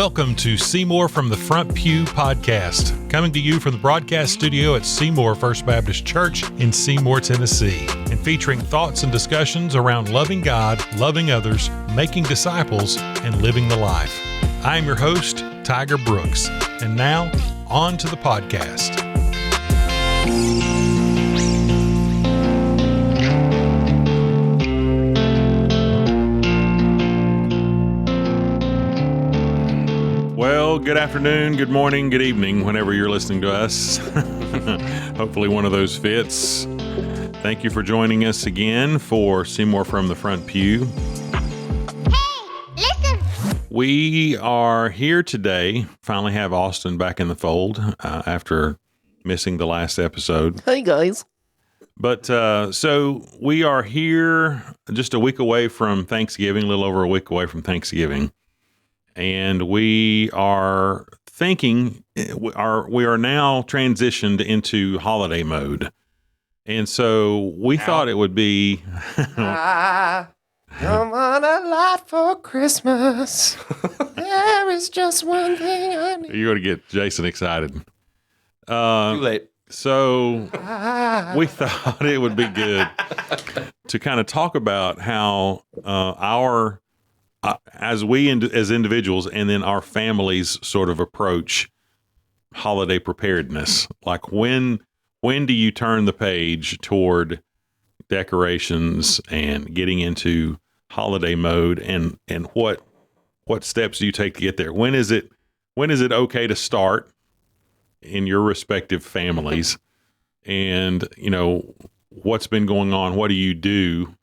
Welcome to Seymour from the Front Pew podcast, coming to you from the broadcast studio at Seymour First Baptist Church in Seymour, Tennessee, and featuring thoughts and discussions around loving God, loving others, making disciples, and living the life. I am your host, Tiger Brooks, and now, on to the podcast. Well, good afternoon, good morning, good evening, whenever you're listening to us. Hopefully one of those fits. Thank you for joining us again for Seymour from the Front Pew. Hey, listen! We are here today, finally have Austin back in the fold after missing the last episode. Hey, guys. But so we are here just a week away from Thanksgiving, a little over a week away from Thanksgiving. And we are thinking, we are now transitioned into holiday mode. And so we thought it would be... I don't want a lot for Christmas. There is just one thing I need. You're going to get Jason excited. Too late. So we thought it would be good to kind of talk about how our... as individuals and then our families sort of approach holiday preparedness. Like when do you turn the page toward decorations and getting into holiday mode, and what steps do you take to get there? When is it okay to start in your respective families? And what's been going on? What do you do?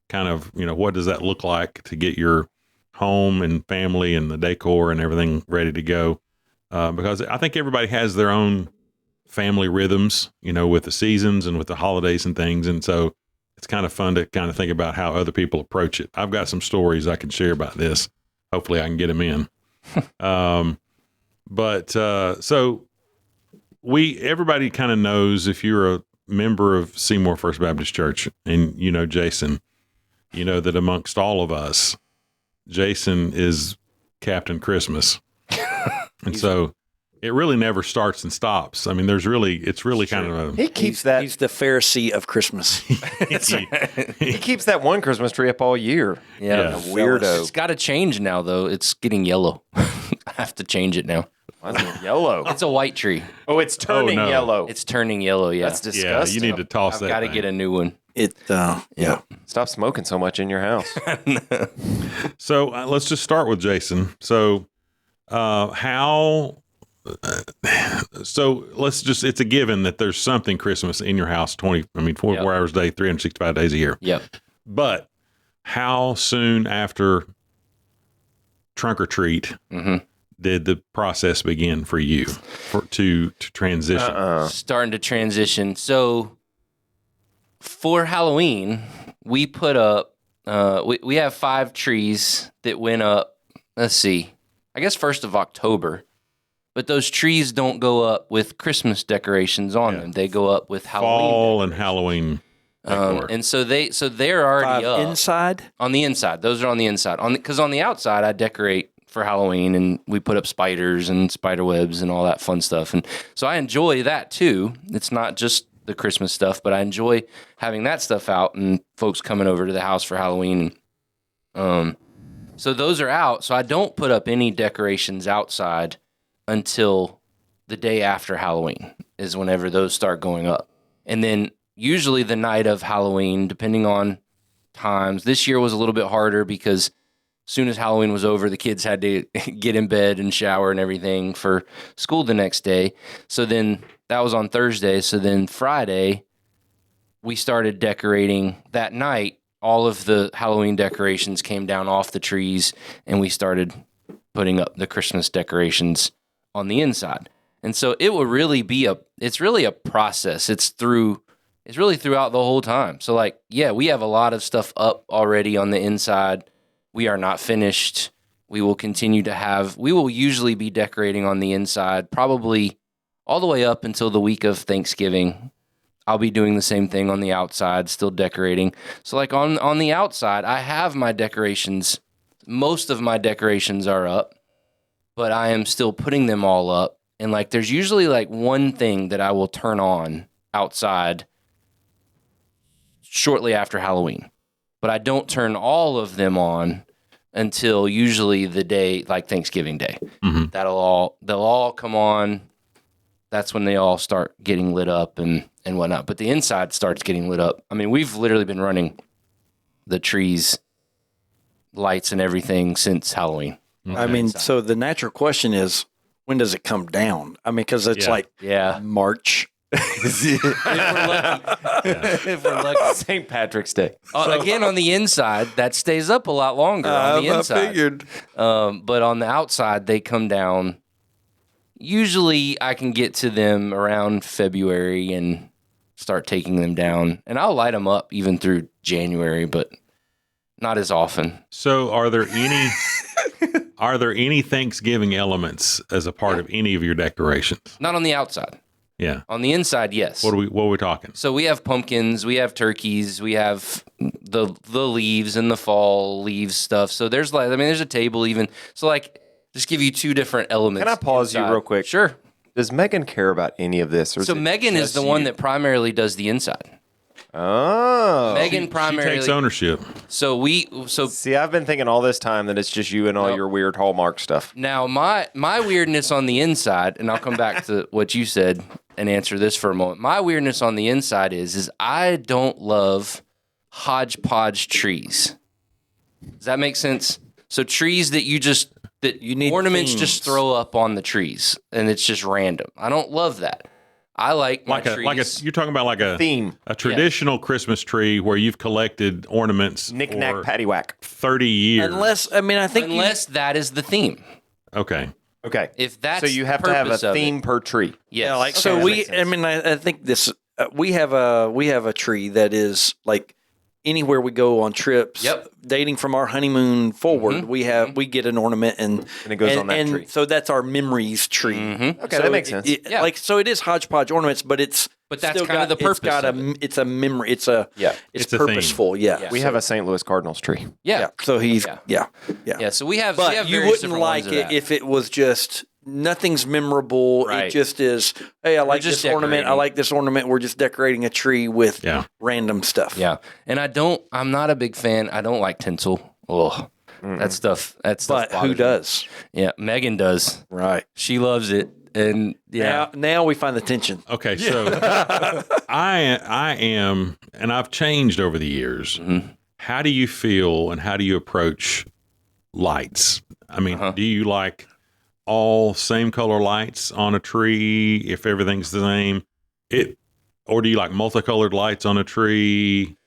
Kind of, what does that look like to get your home and family and the decor and everything ready to go? Because I think everybody has their own family rhythms, with the seasons and with the holidays and things. And so it's kind of fun to kind of think about how other people approach it. I've got some stories I can share about this. Hopefully I can get them in. So everybody kind of knows, if you're a member of Seymour First Baptist Church and Jason, that amongst all of us, Jason is Captain Christmas. And so it really never starts and stops. I mean, it's really kind of He keeps that. He's the Pharisee of Christmas. He keeps that one Christmas tree up all year. Yeah. Weirdo. It's got to change now, though. It's getting yellow. I have to change it now. Why is it yellow? It's a white tree. Oh, it's turning no. yellow. It's turning yellow, yeah. That's disgusting. you need to toss I've that. got to get a new one. Yeah. Stop smoking so much in your house. So let's just start with Jason. So it's a given that there's something Christmas in your house 24 hours a day, 365 days a year. Yep. But how soon after trunk or treat did the process begin for you to transition? Starting to transition. So for Halloween, we put up, we have 5 trees that went up, let's see, I guess 1st of October. But those trees don't go up with Christmas decorations on them. They go up with Halloween. Fall and Halloween decor. And so they're already 5 up. inside? On the inside. Those are on the inside. Because on the outside, I decorate for Halloween, and we put up spiders and spider webs and all that fun stuff. And so I enjoy that too. It's not just the Christmas stuff, but I enjoy having that stuff out and folks coming over to the house for Halloween. So those are out. So I don't put up any decorations outside until the day after Halloween is whenever those start going up. And then usually the night of Halloween, depending on times. This year was a little bit harder because as soon as Halloween was over, the kids had to get in bed and shower and everything for school the next day. So then that was on Thursday. So then Friday, we started decorating that night. All of the Halloween decorations came down off the trees, and we started putting up the Christmas decorations on the inside. And so it will really be it's really a process. It's really throughout the whole time. So we have a lot of stuff up already on the inside. We are not finished. We will usually be decorating on the inside, probably all the way up until the week of Thanksgiving. I'll be doing the same thing on the outside, still decorating. So on the outside, I have my decorations. Most of my decorations are up. but I am still putting them all up. And like, there's usually like one thing that I will turn on outside shortly after Halloween, but I don't turn all of them on until usually the day, like Thanksgiving Day. Mm-hmm. They'll all come on. That's when they all start getting lit up and whatnot. But the inside starts getting lit up. I mean, we've literally been running the trees, lights, and everything since Halloween. I mean, so the natural question is, when does it come down? I mean, because it's like March. If we're lucky. St. Patrick's Day. Again, on the inside, that stays up a lot longer on the inside. I figured. But on the outside, they come down. Usually, I can get to them around February and start taking them down. And I'll light them up even through January, but not as often. So, are there any Thanksgiving elements as a part of any of your decorations? Not on the outside. Yeah. On the inside, yes. What are we talking? So we have pumpkins, we have turkeys, we have the leaves and the fall leaves stuff. So there's there's a table even. So like, just give you two different elements. Can I pause you real quick? Sure. Does Megan care about any of this? Or So Megan is the one that primarily does the inside. Oh. Megan She primarily takes ownership. So See, I've been thinking all this time that it's just you and all your weird Hallmark stuff. now my weirdness on the inside, and I'll come back to what you said and answer this for a moment. My weirdness on the inside is I don't love hodgepodge trees. Does that make sense? So trees that you need ornaments themes. just throw up on the trees and it's just random. I don't love that. I like my trees. You're talking about like a Theme. a traditional Christmas tree where you've collected ornaments Knick-knack, for paddywhack. 30 years. Unless that is the theme. Okay. Okay. If that's so you have the to have a purpose of theme it. per tree. Yes. Yeah, like Okay, so that we. makes sense. I mean, I think this. We have a tree that is like anywhere we go on trips. Yep. Dating from our honeymoon forward, we get an ornament and it goes on that tree. So that's our memories tree. Mm-hmm. Okay, So that makes sense. Yeah. Like so, it is hodgepodge ornaments, but it's. But that's still kind of the purpose It's got of it. It's a memory. It's a. Yeah. It's It's a theme. purposeful. Yeah. Yeah. We have a St. Louis Cardinals tree. Yeah. Yeah. So he's. Yeah. Yeah. Yeah. So we have. But we have you various wouldn't different like ones of it that. if it was just nothing's memorable. Right. It just is. Hey, I like just this ornament. I decorating. like this ornament. We're just decorating a tree with random stuff. Yeah. And I'm not a big fan. I don't like tinsel. Oh, that stuff. That stuff. But who bothers me. does? Yeah. Megan does. Right. She loves it. And yeah. Now we find the tension. Okay, so I am, and I've changed over the years. Mm-hmm. How do you feel, and how do you approach lights? I mean, do you like all same color lights on a tree if everything's the same? Or do you like multicolored lights on a tree?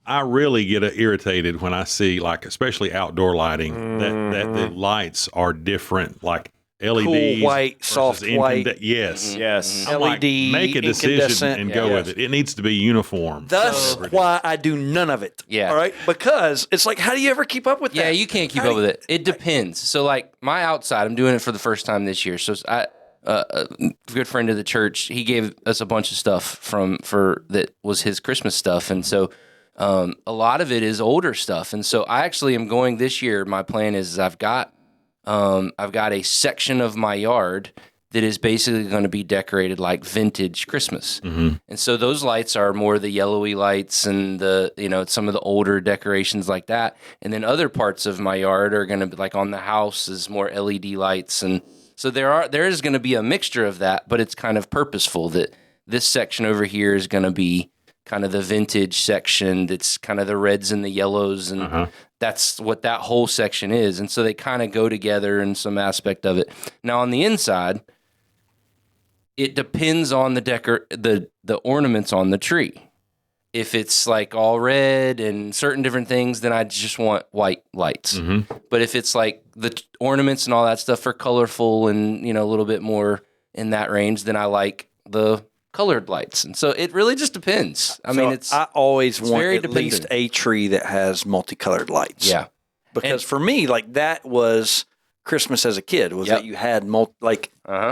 I really get irritated when I see, like, especially outdoor lighting, that the lights are different, like LEDs, Cool white, versus soft white. Yes, Yes. I'm like, LED, make a decision incandescent. and go with it. It needs to be uniform. Thus why I do none of it. Yeah. All right. Because it's like, how do you ever keep up with that? Yeah, you can't keep up with it. It depends. So, like my outside, I'm doing it for the first time this year. So, a good friend of the church, he gave us a bunch of stuff for that was his Christmas stuff, and so a lot of it is older stuff. And so, I actually am going this year. My plan is I've got a section of my yard that is basically going to be decorated like vintage Christmas. Mm-hmm. And so those lights are more the yellowy lights and some of the older decorations like that. And then other parts of my yard are going to be like on the house is more LED lights. And so there is going to be a mixture of that, but it's kind of purposeful that this section over here is going to be kind of the vintage section. That's kind of the reds and the yellows. And that's what that whole section is. And so they kind of go together in some aspect of it. Now on the inside, it depends on the ornaments on the tree. If it's like all red and certain different things, then I just want white lights. Mm-hmm. But if it's like the ornaments and all that stuff are colorful and, a little bit more in that range, then I like the colored lights. And so it really just depends. I always want very at least dependent. a tree that has multicolored lights. Yeah. Because for me, like that was Christmas as a kid, was that you had you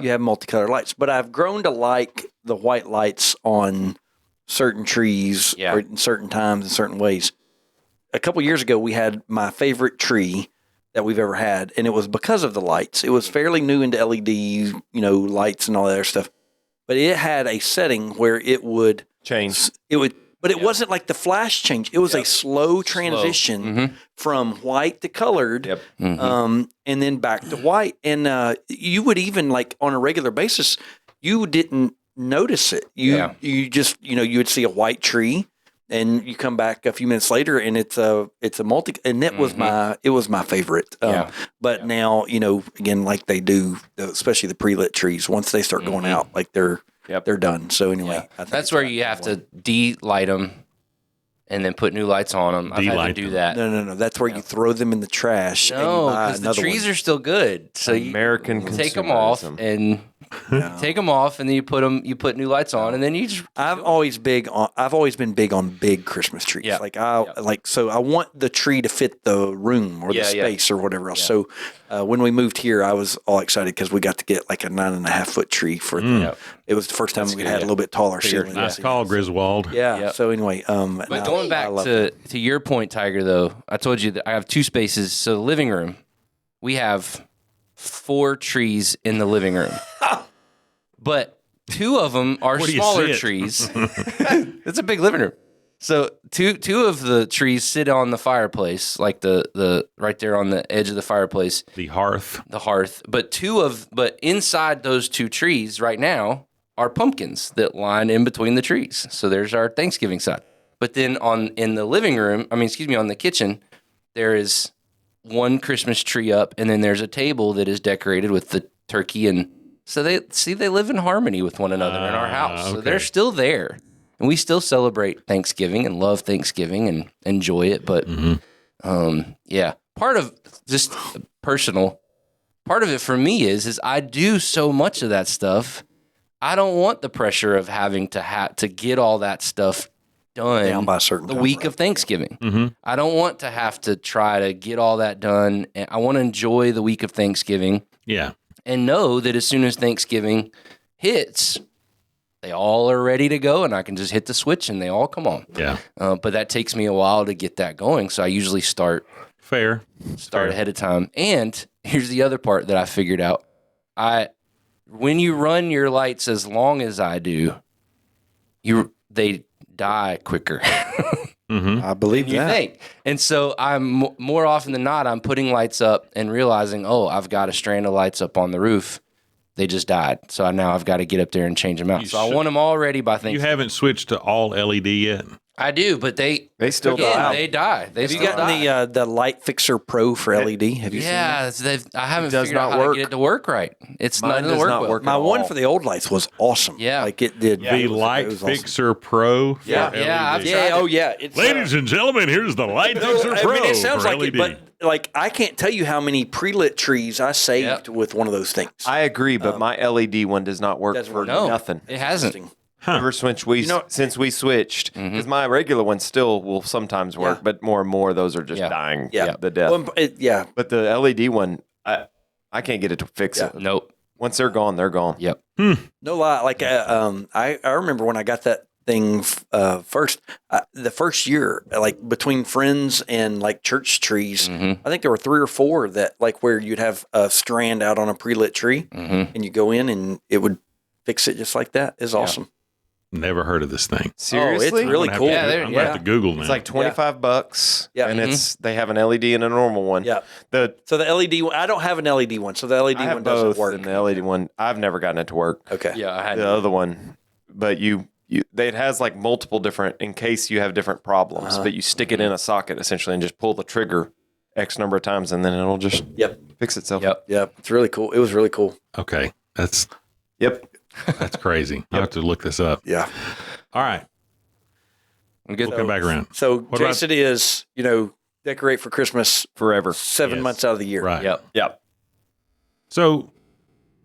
have multicolored lights. But I've grown to like the white lights on certain trees or in certain times in certain ways. A couple years ago, we had my favorite tree that we've ever had, and it was because of the lights. It was fairly new into LED, lights and all that other stuff, but it had a setting where it would Change. but it wasn't like the flash change. It was a slow transition from white to colored, and then back to white. And you would even like on a regular basis, you didn't notice it. You just you would see a white tree, and you come back a few minutes later, and it's a multi. And that was my favorite. But now again, like they do, especially the pre-lit trees. Once they start going out, like they're done. So anyway, I think That's where you have to de-light them and then put new lights on them. I've had to De-light do them. that. No. That's where you throw them in the trash. No, because because the trees are still good. So American you take them off consumerism. and take them off, and then you put new lights on, and then you just I've always been big on big Christmas trees. Yeah. So I want the tree to fit the room or the space or whatever else. So when we moved here, I was all excited because we got to get like a 9.5-foot tree for it was the first time we had a little bit taller ceiling. Nice call, Griswold. Yeah. So anyway, But going back to your point, Tiger, though, I told you that I have 2 spaces. So the living room, we have 4 trees in the living room. But 2 of them are Where do you smaller sit? trees. It's a big living room. So two of the trees sit on the fireplace, like the right there on the edge of the fireplace, The hearth. the hearth. But inside those 2 trees right now are pumpkins that line in between the trees. So there's our Thanksgiving side. But then in the living room, on the kitchen, there is 1 Christmas tree up, and then there's a table that is decorated with the turkey, and so they live in harmony with one another in our house. So okay. they're still there, and we still celebrate Thanksgiving and love Thanksgiving and enjoy it. But part of just personal part of it for me is I do so much of that stuff. I don't want the pressure of having to get all that stuff done down by a certain the time, week right? of Thanksgiving. I don't want to have to try to get all that done. And I want to enjoy the week of Thanksgiving Yeah. and know that as soon as Thanksgiving hits, they all are ready to go, and I can just hit the switch and they all come on. Yeah. But that takes me a while to get that going, so I usually start Fair. ahead of time. And here's the other part that I figured out: when you run your lights as long as I do, they die quicker. I believe You think. And so I'm more often than not, I'm putting lights up and realizing, I've got a strand of lights up on the roof. They just died. So now I've got to get up there and change them out. So I want them all ready by You Thanksgiving. haven't switched to all LED yet? I do, but they still again, die. They die. They Have you still gotten die. the Light Fixer Pro for LED? Have you seen that? Yeah, I haven't does figured not out how work. to get it to work right. It's Mine not does work not well. work. My at one all. for the old lights was awesome. Yeah. Like it did. The Light it was awesome. Fixer Pro for Yeah, LED. I've tried Yeah. it. Oh yeah. It's, Ladies and gentlemen, here's the Light Fixer I Pro mean, it sounds for like LED. it, but like I can't tell you how many pre-lit trees I saved with one of those things. I agree, but my LED one does not work doesn't for work. No, nothing. it hasn't. Interesting. Ever since we switched, because my regular one still will sometimes work, but more and more those are just dying Yeah. the death. Well, yeah. But the LED one, I can't get it to fix it. Nope. Once they're gone, they're gone. Yep. No lie. Like I remember when I got that thing first, the first year, like between friends and like church trees, I think there were 3 or 4 that like where you'd have a strand out on a pre-lit tree, and you go in and it would fix it just like that. It's awesome. Never heard of this thing. Seriously? it's really I'm cool. gonna have to- Yeah, I'm going to have to Google now. It's like $25, Yeah. and they have an LED and a normal one. Yeah. The So the LED one, I don't have an LED one, so the LED I one have doesn't both, work. and the LED one, I've never gotten it to work. Okay. Yeah, I had The other one, but it has like multiple different in case you have different problems, but you stick it in a socket essentially and just pull the trigger X number of times, and then it'll just fix itself. Yep. Yeah, it's really cool. It was really cool. Okay. That's Yep. crazy. I have to look this up. Yeah. All right. I'm good. We'll come back around. So What about- Jason is, decorate for Christmas Forever. 7 Yes. months out of the year. Right. Yep. Yep. So,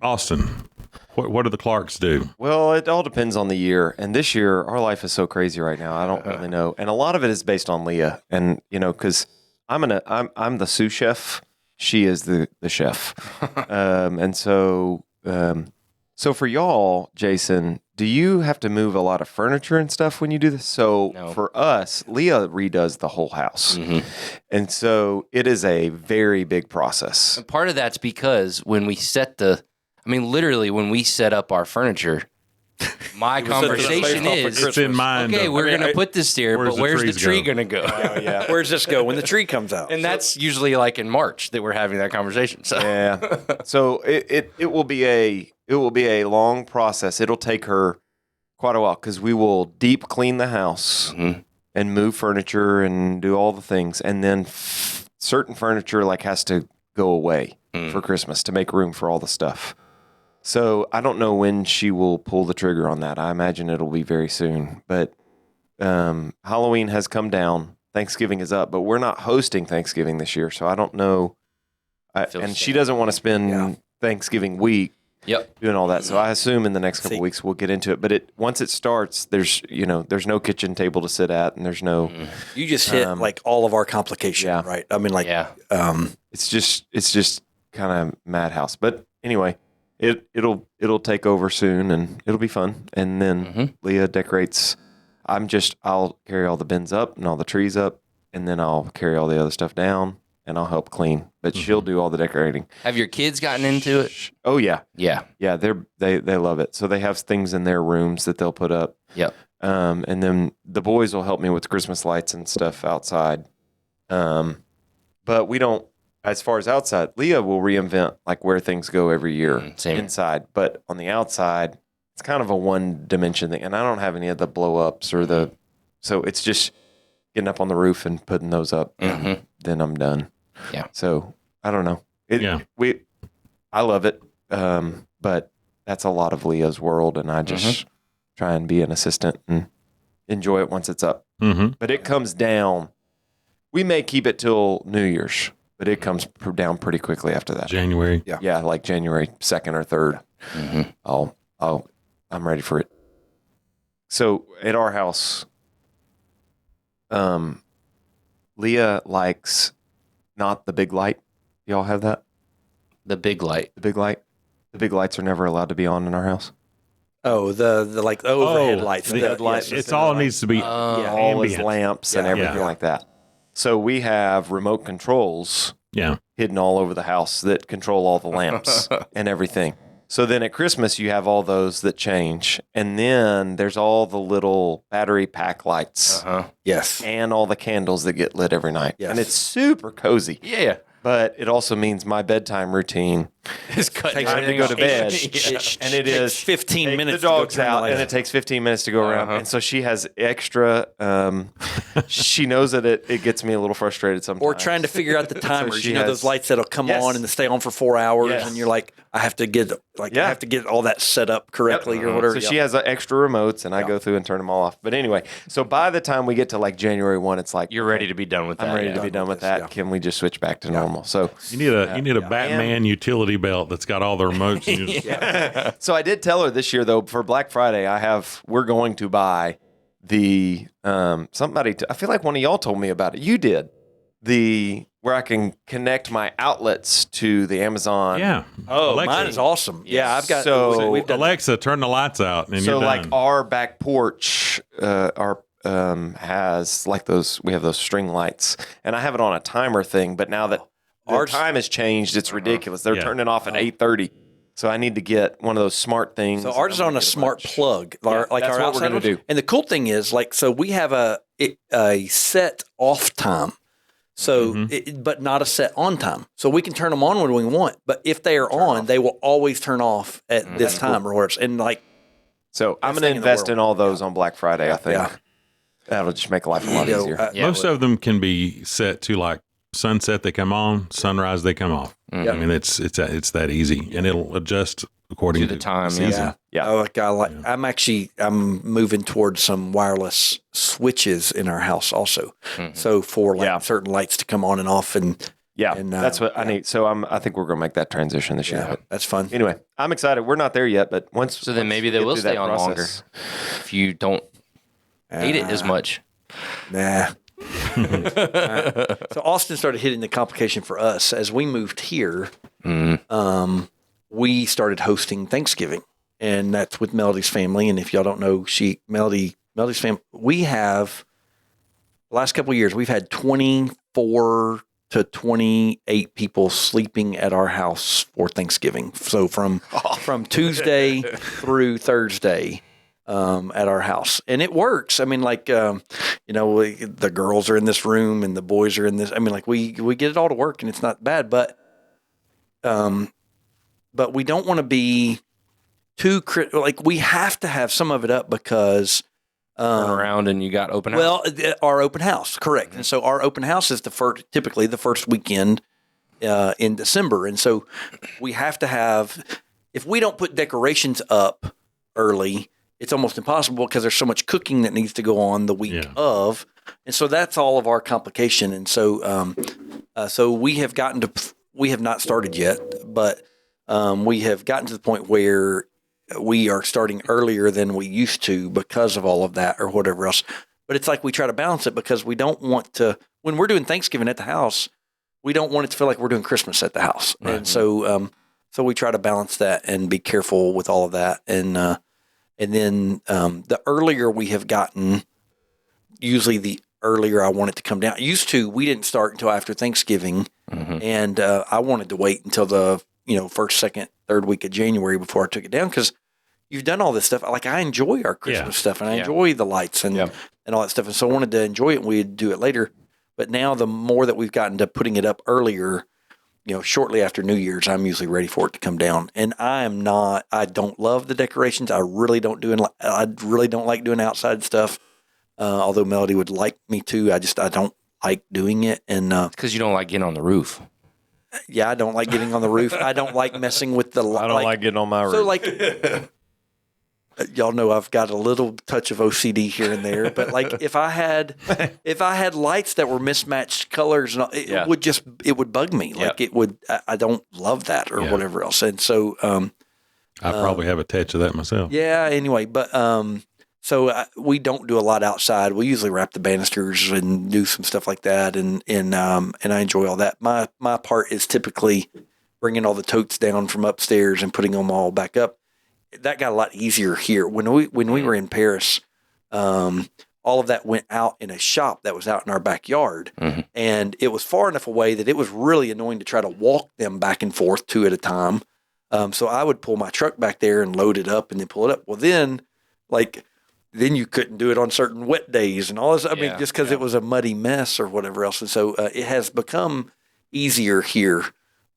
Austin, what do the Clarks do? Well, it all depends on the year. And this year, our life is so crazy right now. I don't really know. And a lot of it is based on Leah. And, because I'm the sous chef. She is the chef. And so for y'all, Jason, do you have to move a lot of furniture and stuff when you do this? So No. for us, Leah redoes the whole house. And so it is a very big process. And part of that's because when we literally when we set up our furniture, my conversation is, It's in mind. okay, we're going to put this here, but where's the trees tree go? going to go? Oh, yeah. Where's this go when the tree comes out? And that's usually like in March that we're having that conversation. So Yeah. So it will be a long process. It'll take her quite a while because we will deep clean the house and move furniture and do all the things, and then certain furniture like has to go away for Christmas to make room for all the stuff. So I don't know when she will pull the trigger on that. I imagine it'll be very soon. But Halloween has come down. Thanksgiving is up, but we're not hosting Thanksgiving this year, so I don't know. And she doesn't want to spend Thanksgiving week doing all that. So I assume in the next couple weeks we'll get into it. But once it starts, there's no kitchen table to sit at, and there's no. You just hit like all of our complication, right? I mean, like, It's just kind of madhouse. But anyway, it'll take over soon, and it'll be fun. And then Leah decorates. I'll carry all the bins up and all the trees up, and then I'll carry all the other stuff down, and I'll help clean. But she'll do all the decorating. have your kids gotten into it? Oh yeah, Yeah. yeah. They love it. So they have things in their rooms that they'll put up. Yep. And then the boys will help me with Christmas lights and stuff outside. But we don't. As far as outside, Leah will reinvent like where things go every year same. inside. But on the outside, it's kind of a one-dimension thing. And I don't have any of the blow-ups or so it's just getting up on the roof and putting those up. And then I'm done. Yeah. So I don't know. I love it. But that's a lot of Leah's world. And I just try and be an assistant and enjoy it once it's up. But it comes down. We may keep it till New Year's. But it comes down pretty quickly after that. January. Yeah, like January 2nd or 3rd. I'm ready for it. So at our house, Leah likes not the big light. Y'all have that? The big light. The big light? The big lights are never allowed to be on in our house. oh, the like the overhead lights, the headlights. It's all needs to be All his ambient. lamps and everything like that. So we have remote controls hidden all over the house that control all the lamps and everything. So then at Christmas, you have all those that change. And then there's all the little battery pack lights Yes. and all the candles that get lit every night. Yes. And it's super cozy. Yeah. But it also means my bedtime routine It's cutting time to go to bed. And it takes is 15 take minutes the dogs to go turn the out, light and on. it takes 15 minutes to go around. And so she has extra. She knows that it gets me a little frustrated sometimes. Or trying to figure out the timers. she You know, has- those lights that'll come Yes. on and they stay on for 4 hours, Yes. and you're like, I have to get all that set up correctly or whatever. So she has extra remotes, and I go through and turn them all off. But anyway, so by the time we get to like January 1, it's like You're ready to be done with that. I'm ready to be done with that. yeah. Can we just switch back to normal? So You need a Batman utility belt that's got all the remotes. And you just, So I did tell her this year though, for Black Friday, we're going to buy the I feel like one of y'all told me about it. You did where I can connect my outlets to the Amazon. Yeah. Oh, Alexa, mine is awesome. Yeah, I've got. So- we've done Alexa, turn the lights out, and So you're like done. our back porch, has like those. We have those string lights, and I have it on a timer thing. But now that our time has changed, it's ridiculous. They're turning off at 8:30. So I need to get one of those smart things. So ours is on a smart plug, like that's our what we're outside gonna one. do. And the cool thing is, like, so we have a set off time, so but not a set on time. So we can turn them on when we want, but if they are on, they will always turn off at this time or whatever. And like, So I'm going to thing in the invest world. in all those on Black Friday. I think Yeah. that'll just make life a lot you know, easier. Most of them can be set to like sunset they come on, sunrise they come off. I mean, it's that easy, and it'll adjust according To the time, season. yeah. Yeah. Oh, like I'm moving towards some wireless switches in our house also. So for like certain lights to come on and off, and Yeah, And, that's what I need. So I think we're going to make that transition this year. yeah, But that's fun. anyway, I'm excited. We're not there yet, but once. So then maybe we they get will through stay that on process- if you don't hate it as much. Nah. So Austin started hitting the complication for us as we moved here. We started hosting Thanksgiving, and that's with Melody's family. And if y'all don't know, Melody's family, we have the last couple of years we've had 24 to 28 people sleeping at our house for Thanksgiving. So from Tuesday through Thursday. At our house, and it works. I mean, like, the girls are in this room and the boys are in this. I mean, like we get it all to work, and it's not bad. But we don't want to be too like we have to have some of it up because Turn around and you got open house. well, our open house, correct. And so our open house is typically the first weekend in December, and so we have to have. If we don't put decorations up early, it's almost impossible because there's so much cooking that needs to go on the week of. And so that's all of our complication. And so, so we have not started yet, but we have gotten to the point where we are starting earlier than we used to because of all of that or whatever else. But it's like we try to balance it because we don't want to, when we're doing Thanksgiving at the house, we don't want it to feel like we're doing Christmas at the house. Right. And so, so we try to balance that and be careful with all of that. And then the earlier we have gotten, usually the earlier I want it to come down. Used to, we didn't start until after Thanksgiving, and I wanted to wait until the first, second, third week of January before I took it down because you've done all this stuff. Like I enjoy our Christmas stuff, and I enjoy the lights and all that stuff, and so I wanted to enjoy it. and We'd do it later, but now the more that we've gotten to putting it up earlier. Shortly after New Year's, I'm usually ready for it to come down. And I don't love the decorations. I really don't like doing outside stuff. Although Melody would like me to, I don't like doing it. And, because you don't like getting on the roof. Yeah, I don't like getting on the roof. I don't like messing with the I don't like getting on my roof. So like, y'all know I've got a little touch of OCD here and there, but like if I had lights that were mismatched colors, it would bug me. Like it would. I don't love that or whatever else. And so I probably have a touch of that myself. Yeah. Anyway, but so we don't do a lot outside. We usually wrap the banisters and do some stuff like that, and I enjoy all that. My part is typically bringing all the totes down from upstairs and putting them all back up. That got a lot easier here. When we were in Paris, all of that went out in a shop that was out in our backyard, and it was far enough away that it was really annoying to try to walk them back and forth two at a time. So I would pull my truck back there and load it up and then pull it up. Well, then you couldn't do it on certain wet days and all this. I mean, just because it was a muddy mess or whatever else. And so it has become easier here,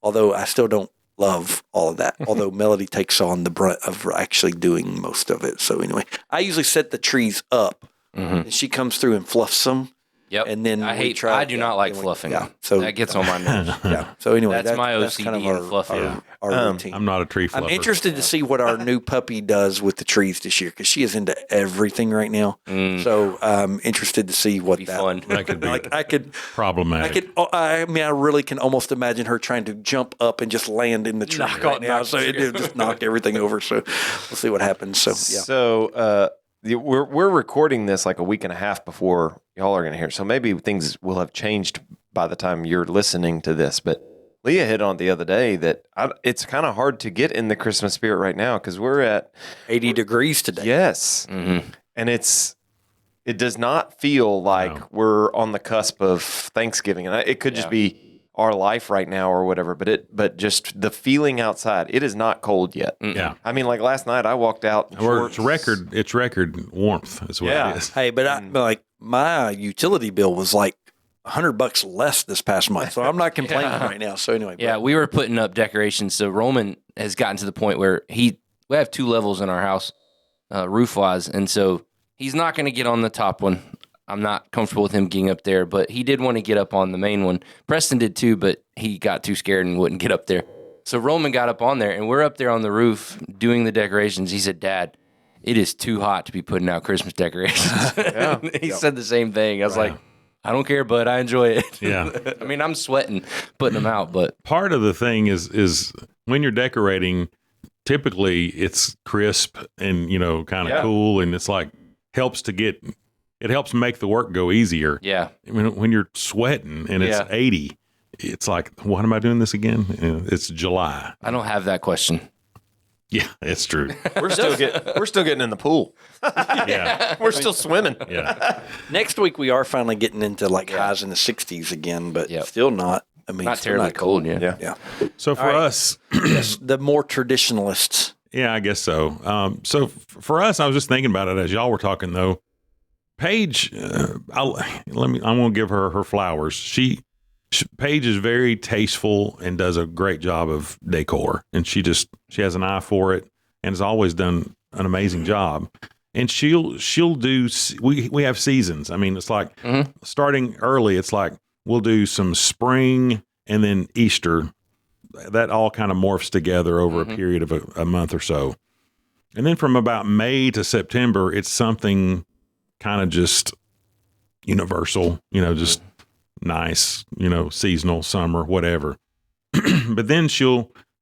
although I still don't love all of that, although Melody takes on the brunt of actually doing most of it. So anyway, I usually set the trees up, and she comes through and fluffs them. Yep. And then I do not like fluffing. So that gets on my nerves. So anyway, that's my OCD kind of fluffing. Our routine. I'm not a tree fluffer. I'm interested to see what our new puppy does with the trees this year because she is into everything right now. So I'm interested to see what that could be. I could problematic. I really can almost imagine her trying to jump up and just land in the tree right now. So it just knock everything over. So we'll see what happens. So yeah. So we're recording this like a week and a half before y'all are going to hear it. So maybe things will have changed by the time you're listening to this. But Leah hit on the other day that it's kind of hard to get in the Christmas spirit right now because we're at 80 degrees today. Yes. And it does not feel like we're on the cusp of Thanksgiving. And it could just be our life right now or whatever, but just the feeling outside, it is not cold yet. Yeah. I mean, like last night I walked out. It's record warmth is what it is. Hey, but my utility bill was like $100 less this past month, so I'm not complaining right now. So anyway, we were putting up decorations. So Roman has gotten to the point where we have 2 levels in our house, roof wise, and so he's not going to get on the top one. I'm not comfortable with him getting up there, but he did want to get up on the main one. Preston did too, but he got too scared and wouldn't get up there. So Roman got up on there, and we're up there on the roof doing the decorations. He said, "Dad, it is too hot to be putting out Christmas decorations." He said the same thing. I was like, I don't care, bud. I enjoy it. Yeah. I mean, I'm sweating putting them out, but part of the thing is when you're decorating, typically it's crisp and, kind of cool. And it's like it helps make the work go easier. Yeah. I mean, when you're sweating and it's 80, it's like, what am I doing this again? It's July. I don't have that question. Yeah, it's true. We're still getting in the pool. Yeah. We're still swimming. Yeah. Next week we are finally getting into like highs in the 60s again, but Yep. still not. I mean, Not still terribly not cold. Yeah. Yeah. So for All right. us, Yes, the more traditionalists. yeah, I guess so. For us, I was just thinking about it as y'all were talking though. Paige, I'm going to give her flowers. Paige is very tasteful and does a great job of decor, and she has an eye for it and has always done an amazing job. And she'll do. We have seasons. I mean, it's like starting early. It's like we'll do some spring and then Easter. That all kind of morphs together over a period of a month or so. And then from about May to September, it's something kind of just universal, just nice, seasonal, summer, whatever. But then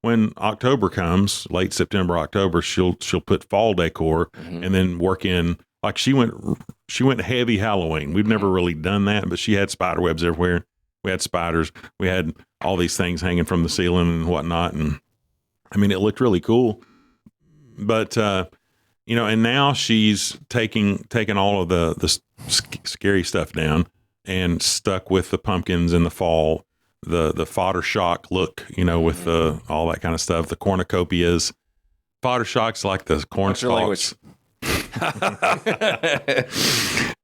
when October comes, late September, October, she'll put fall decor and then work in, like she went heavy Halloween. We've never really done that, but she had spider webs everywhere. We had spiders. We had all these things hanging from the ceiling and whatnot. And I mean, it looked really cool. But, and now she's taking all of the scary stuff down and stuck with the pumpkins in the fall, the fodder shock look, with all that kind of stuff, the cornucopias. Fodder shock's like the corn stalks.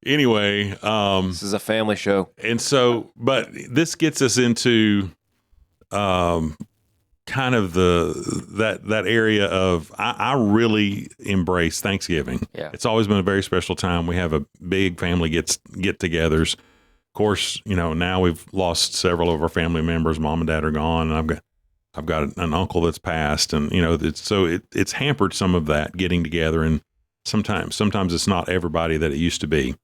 Anyway, This is a family show. and so, but this gets us into kind of that area of I really embrace Thanksgiving. Yeah. It's always been a very special time. We have a big family get-togethers. Of course, now we've lost several of our family members. Mom and dad are gone, and I've got an uncle that's passed, and it's hampered some of that getting together. And sometimes it's not everybody that it used to be,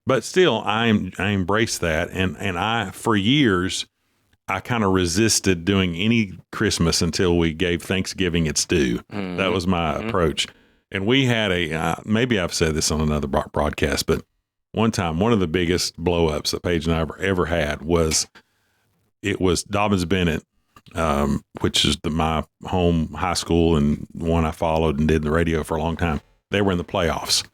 but still, I embrace that. And I, for years, I kind of resisted doing any Christmas until we gave Thanksgiving its due. That was my approach. And we had maybe I've said this on another broadcast, but one time, one of the biggest blow-ups that Paige and I ever had was Dobbins Bennett, which is my home high school and one I followed and did the radio for a long time. They were in the playoffs.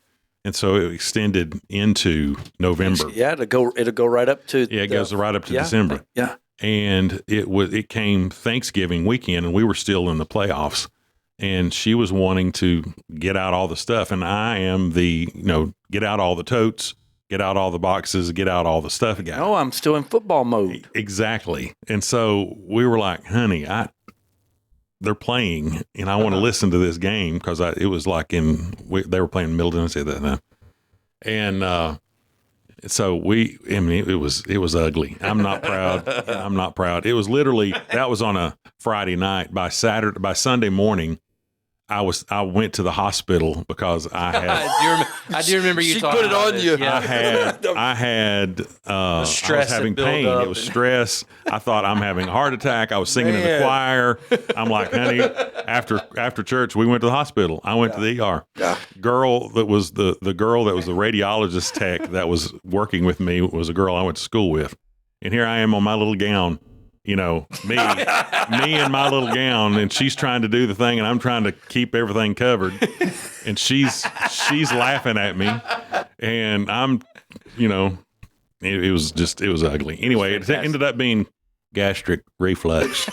And so it extended into November. Yeah, it'll go right up to. Yeah, it goes right up to December. Yeah. And it came Thanksgiving weekend, and we were still in the playoffs. And she was wanting to get out all the stuff, and I am get out all the totes, get out all the boxes, get out all the stuff. Oh, I'm still in football mode. Exactly. And so we were like, honey, they're playing, and I want to listen to this game because they were playing Middle Tennessee at that time. And so it was ugly. I'm not proud. I'm not proud. It was literally, that was on a Friday night. By Sunday morning, I went to the hospital because I had. I do remember you She talking put it about on this. you. Yeah. I had I was stress having that built pain. up. It was stress. I thought I'm having a heart attack. I was singing in the Man. choir. I'm like, honey, after church, we went to the hospital. I went to the ER. Yeah. Girl that was the girl that was the radiologist tech that was working with me was a girl I went to school with. And here I am on my little gown. Me in my little gown, and she's trying to do the thing, and I'm trying to keep everything covered, and she's laughing at me, and I'm, it was ugly. Anyway, it ended up being gastric reflux.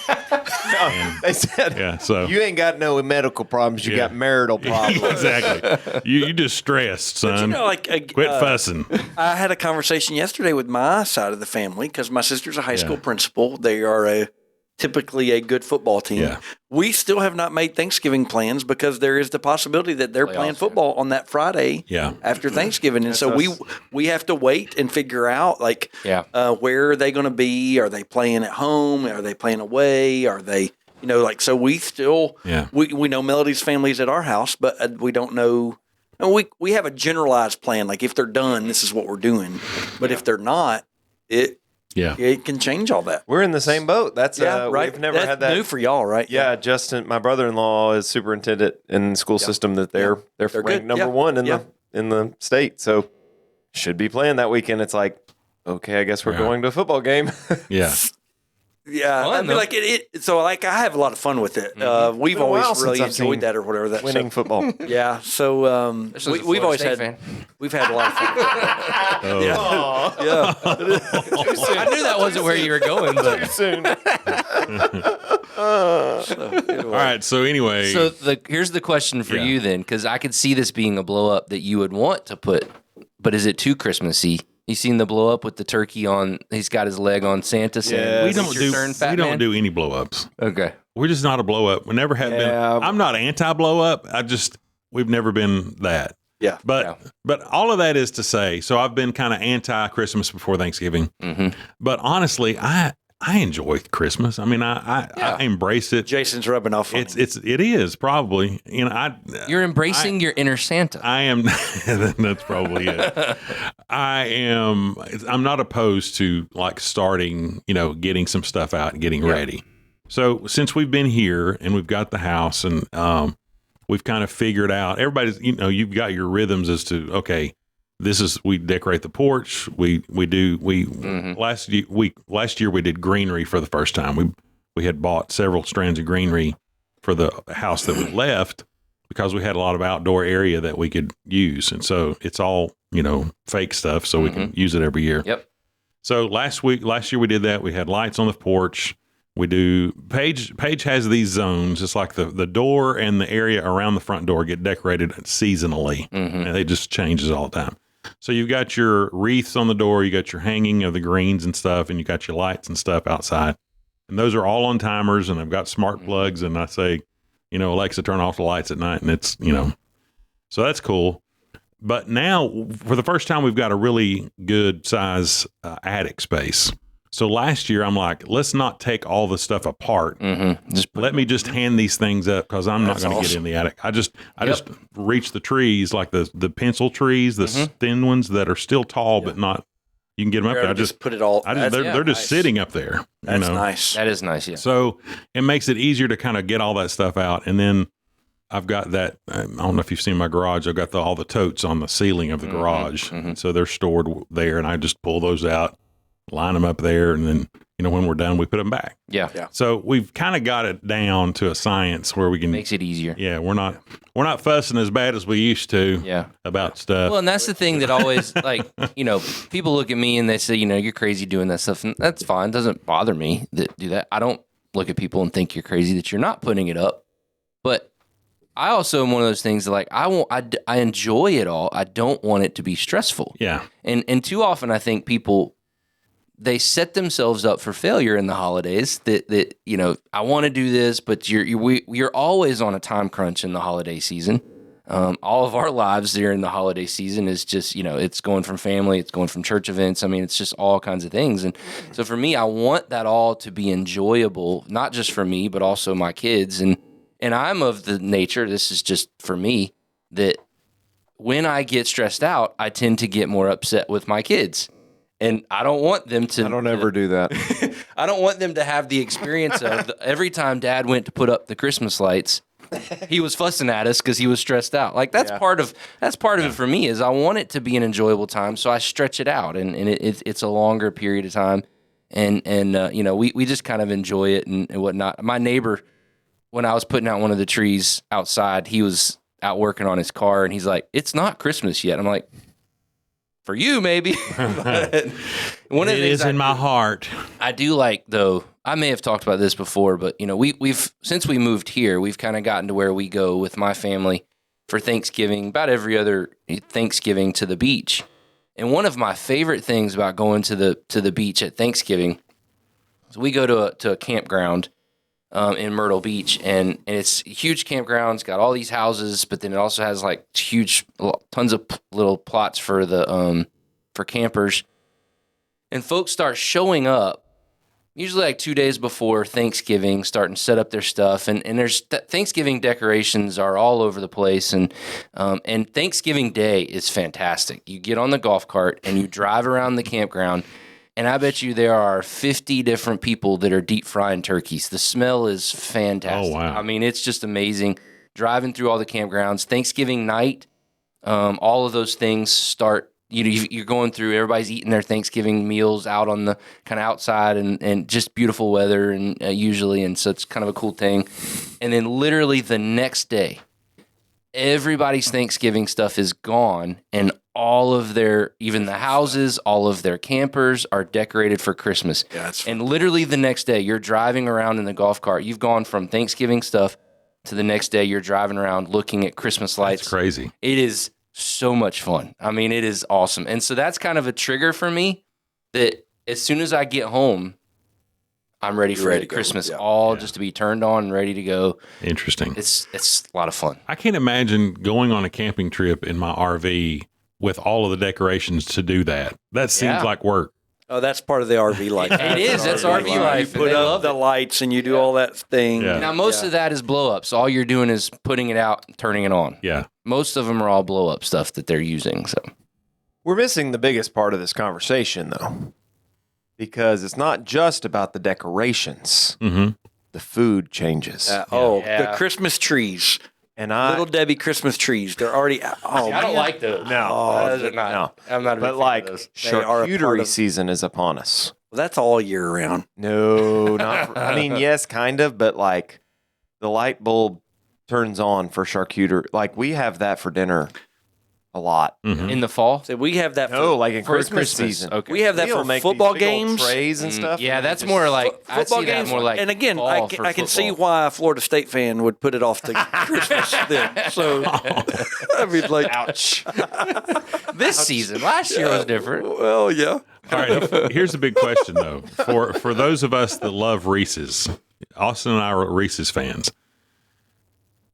They said, Yeah, so you ain't got no medical problems. You Yeah. got marital problems. exactly. You just stressed, son. Quit fussing. I had a conversation yesterday with my side of the family because my sister's a high school principal. They are typically a good football team. Yeah. We still have not made Thanksgiving plans because there is the possibility that they're playing football on that Friday Yeah. after Thanksgiving. And so we have to wait and figure out where are they going to be? Are they playing at home? Are they playing away? Are they, so we still, we know Melody's family's at our house, but we don't know. And we have a generalized plan. Like if they're done, this is what we're doing. But if they're not, it can change all that. We're in the same boat. That's right. We've never That's had that. new for y'all, right? Yeah, Justin, my brother-in-law is superintendent in the school system that they're ranked good. number one in the state. So should be playing that weekend. It's like, okay, I guess we're going to a football game. Yeah. Yeah, Fun, I mean, though. like so like I have a lot of fun with it. We've Been a while always really since I've seen enjoyed that or whatever. That winning so, football. yeah. So This was a we've Florida always State had fan. we've had a lot of fun. With it. Yeah. I knew that wasn't where you were going, but Soon. All right. So anyway, so here's the question for Yeah. you then, because I could see this being a blow up that you would want to put, but is it too Christmassy? You seen the blow up with the turkey on? He's got his leg on Santa saying, Yes. we "It's don't your turn, fat we don't man." do any blow ups. Okay. We're just not a blow up. We never have been. Yeah. I'm not anti blow up. We've never been that. Yeah. But all of that is to say, so I've been kind of anti Christmas before Thanksgiving. Mm-hmm. But honestly, I enjoy Christmas. I mean, I embrace it. Jason's rubbing off on him. It is probably, you know, You're embracing your inner Santa. I am. That's probably it. I'm not opposed to like starting, you know, getting some stuff out and getting ready. So since we've been here and we've got the house and we've kind of figured out, everybody's, you know, you've got your rhythms as to, okay, we decorate the porch. Last year we did greenery for the first time. We had bought several strands of greenery for the house that we left because we had a lot of outdoor area that we could use. And so it's all, you know, fake stuff. So we can use it every year. Yep. So last year we did that. We had lights on the porch. We do Paige has these zones. It's like the door and the area around the front door get decorated seasonally, and it just changes all the time. So you've got your wreaths on the door, you got your hanging of the greens and stuff, and you got your lights and stuff outside. And those are all on timers, and I've got smart plugs. And I say, you know, Alexa, turn off the lights at night, and it's, you know, so that's cool. But now, for the first time, we've got a really good size attic space. So last year, I'm like, let's not take all the stuff apart. Let me just hand these things up because I'm not going to get in the attic. I just reach the trees, like the pencil trees, the thin ones that are still tall but not. You can get them up there. I just put it all. they're just sitting up there. That's nice. That is nice. Yeah. So it makes it easier to kind of get all that stuff out, and then I've got that. I don't know if you've seen my garage. I've got all the totes on the ceiling of the garage, so they're stored there, and I just pull those out, line them up there, and then, you know, when we're done, we put them back. Yeah. So we've kind of got it down to a science where we can Makes it easier. Yeah, we're not fussing as bad as we used to. Yeah. About stuff. Well, and that's the thing that always, like, you know, people look at me and they say, you know, you're crazy doing that stuff, and that's fine. It doesn't bother me that do that. I don't look at people and think you're crazy that you're not putting it up, but I also am one of those things that, like, I enjoy it all. I don't want it to be stressful. Yeah. And too often I think people, they set themselves up for failure in the holidays that you know, I want to do this, but you're always on a time crunch in the holiday season. All of our lives during the holiday season is just, you know, it's going from family, it's going from church events. I mean, it's just all kinds of things. And so for me, I want that all to be enjoyable, not just for me, but also my kids. And I'm of the nature, this is just for me, that when I get stressed out, I tend to get more upset with my kids. And I don't want them to. I don't ever do that. I don't want them to have the experience of every time Dad went to put up the Christmas lights, he was fussing at us because he was stressed out. Like that's part of it for me. Is I want it to be an enjoyable time, so I stretch it out, and it's a longer period of time, and you know, we just kind of enjoy it and whatnot. My neighbor, when I was putting out one of the trees outside, he was out working on his car, and he's like, "It's not Christmas yet." I'm like, for you, maybe. But one of the things in my heart. I do like, though, I may have talked about this before, but, you know, we've since we moved here, we've kind of gotten to where we go with my family for Thanksgiving, about every other Thanksgiving, to the beach. And one of my favorite things about going to the beach at Thanksgiving is we go to a campground in Myrtle Beach, and it's a huge campground. It's got all these houses, but then it also has like tons of little plots for the for campers. And folks start showing up usually like 2 days before Thanksgiving, starting to set up their stuff. And there's Thanksgiving decorations are all over the place. And Thanksgiving Day is fantastic. You get on the golf cart and you drive around the campground, and I bet you there are 50 different people that are deep frying turkeys. The smell is fantastic. Oh, wow. I mean, it's just amazing. Driving through all the campgrounds. Thanksgiving night, all of those things start. you're going through, everybody's eating their Thanksgiving meals out on the kind of outside and just beautiful weather and usually. And so it's kind of a cool thing. And then literally the next day, everybody's Thanksgiving stuff is gone and all of even the houses, all of their campers are decorated for Christmas. Yeah, and literally the next day you're driving around in the golf cart. You've gone from Thanksgiving stuff to the next day you're driving around looking at Christmas lights. That's crazy. It is so much fun. I mean, it is awesome. And so that's kind of a trigger for me that as soon as I get home, I'm ready for Christmas just to be turned on and ready to go. Interesting. It's a lot of fun. I can't imagine going on a camping trip in my RV with all of the decorations to do that. That seems like work. Oh, that's part of the RV life. It is. That's RV life. You put up the lights and you do all that thing. Yeah. Now, most of that is blow up. So all you're doing is putting it out and turning it on. Yeah. Most of them are all blow up stuff that they're using. So We're missing the biggest part of this conversation, though, because it's not just about the decorations. Mm-hmm. The food changes. The Christmas trees. And Little Debbie Christmas trees. They're already. Oh, I don't like those. No. Those are not. No. I'm not a big But fan like of those. They are a part charcuterie of- season is upon us. that's all year round. No, not. I mean, yes, kind of, but like the light bulb turns on for charcuterie. Like we have that for dinner a lot. Mm-hmm. In the fall? So we have that. No, like in For Christmas season. Okay. We have that We'll for make football these big old games. trays and stuff. Yeah, and that's just- more like I Football see that games, more like. and again, fall for I can see football. why a Florida State fan would put it off to Christmas then. So, I mean, like, Ouch. This season, last year was different. well, yeah. All right. Here's a big question, though. For those of us that love Reese's, Austin and I are Reese's fans.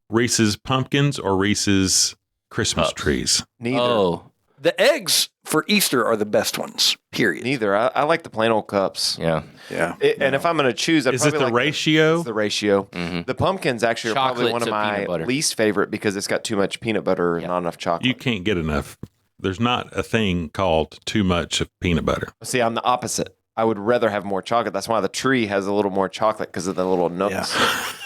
Reese's pumpkins or Reese's Christmas trees? Neither. Oh, The eggs for Easter are the best ones. Period. Neither. I like the plain old cups. yeah. Yeah. And if I'm going to choose, I'd Is it probably the like ratio? It's the ratio. The pumpkins actually are probably Chocolate one of to my peanut butter. least favorite because it's got too much peanut butter and not enough chocolate. You can't get enough. There's not a thing called too much of peanut butter. See, I'm the opposite. I would rather have more chocolate. That's why the tree has a little more chocolate because of the little nooks.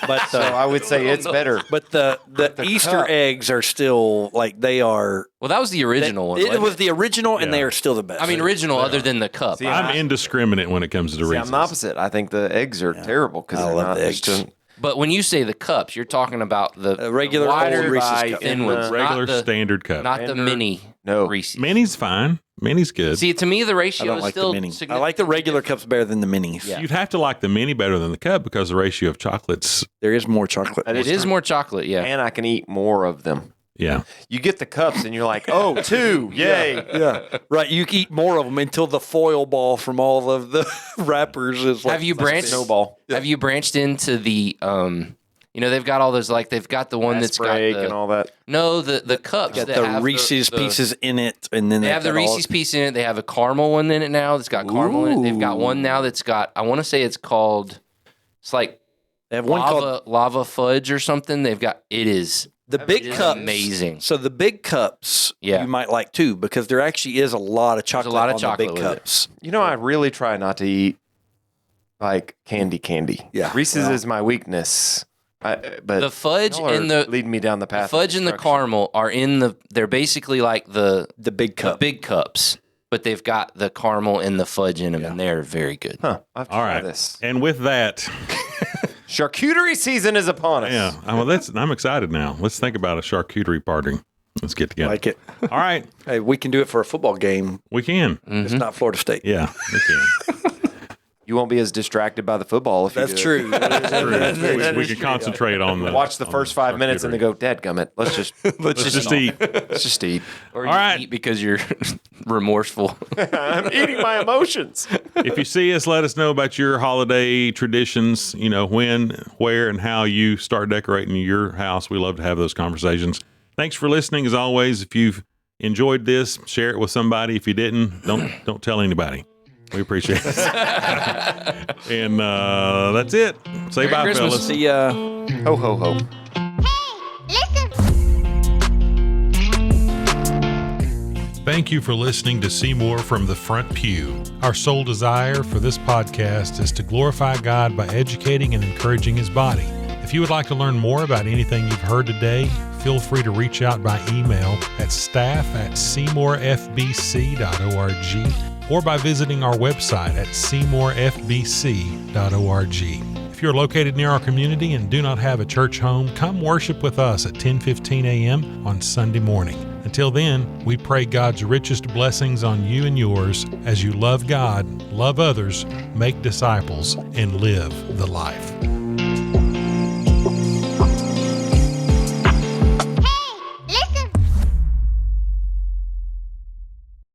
But So I would say it's better. but the Easter cup. eggs are still like they are. Well, that was the original one. It wasn't was the original, and Yeah. they are still the best. I mean, original other than the cup. See, I'm indiscriminate when it comes to See, Reese's. I'm the opposite. I think the eggs are terrible because I they're love not the eggs. just But when you say the cups, you're talking about the regular wider old Reese's by cup. thin in ones, the Regular not the, standard cup. not the Standard. mini No. Reese's. Mini's fine. Mini's good. See, to me, the I ratio don't is like the still mini. I significant. like the regular cups better than the minis. Yeah. You'd have to like the mini better than the cup because the ratio of chocolates. There is more chocolate. That It is more chocolate, yeah. and I can eat more of them. Yeah. You get the cups and you're like, oh, 2, yay. Yeah, right. You can eat more of them until the foil ball from all of the wrappers is like. Have you branched? Snowball. Have you branched into the they've got all those they've got the one that's got break the and all that. the cups Got that the have Reese's the- pieces in it, and then They have the got all- Reese's piece in it. They have a caramel one in it now that's got caramel in it. They've got one now that's got I want to say it's like They have one called lava fudge or something. They've got it is the big it is cups. amazing. So the big cups, Yeah. you might like too, because there actually is a lot of chocolate. lot of on chocolate the big with it. cups. You know, I really try not to eat like candy. Yeah. Reese's Well. is my weakness. But The fudge y'all are and the leading me down the path. fudge of and the destruction. caramel are they're basically like the big cup. big cups, but they've got the caramel and the fudge in them, and they're very good. Huh. I have to All try right. this. And with that, Charcuterie season is upon us. yeah. I'm excited now. Let's think about a charcuterie party. Let's get together. Like it. All right. Hey, we can do it for a football game. We can. It's not Florida State. Yeah, we can. You won't be as distracted by the football if you That's do it. We can concentrate on the Watch the first 5 minutes and then go, dadgummit. Let's just Let's just eat. let's just eat. Or All you right. eat because you're remorseful. I'm eating my emotions. If you see us, let us know about your holiday traditions. You know, when, where, and how you start decorating your house. We love to have those conversations. Thanks for listening. As always, if you've enjoyed this, share it with somebody. If you didn't, don't tell anybody. We appreciate it. And that's it. Say Merry bye, Christmas. fellas. See ya. Ho, ho, ho. Listen. Thank you for listening to Seymour from the Front Pew. Our sole desire for this podcast is to glorify God by educating and encouraging His body. If you would like to learn more about anything you've heard today, feel free to reach out by email at staff@seymourfbc.org or by visiting our website at seymourfbc.org. If you're located near our community and do not have a church home, come worship with us at 10:15 a.m. on Sunday morning. Until then, we pray God's richest blessings on you and yours as you love God, love others, make disciples, and live the life.